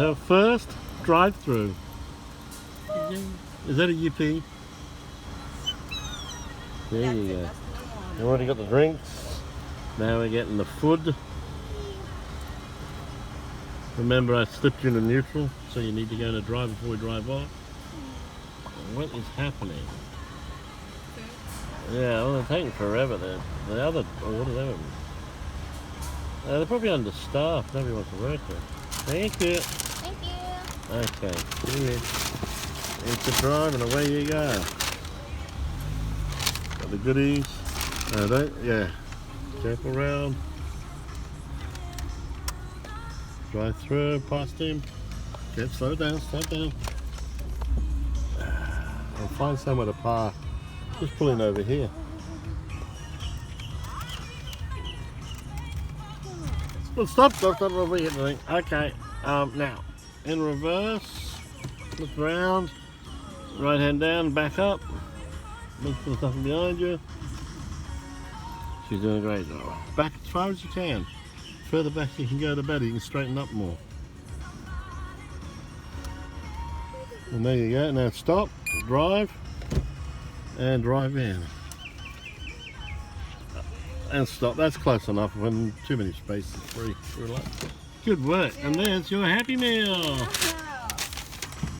Her first drive-through. Is that a yippee? There you go. You already got the drinks. Now we're getting the food. Remember, I slipped you into neutral, so you need to go into drive before we drive off. What is happening? Yeah, well, they're taking forever. The other orders haven't. They're probably understaffed. Nobody wants to work there. Thank you. Thank you. Okay, here. Into drive and away you go. Got the goodies. Yeah. Careful round. Drive through, past him. Okay, slow down, slow down. I'll find somewhere to park. Just pulling over here. Well, stop over here. Okay, now, in reverse, look round, right hand down, back up, look for the nothing behind you. She's doing a great job. Back as far as you can. Further back you can go, the better. You can straighten up more. And there you go. Now stop, drive, and drive in. And stop. That's close enough. When too many spaces free. Good work. And there's your Happy Meal.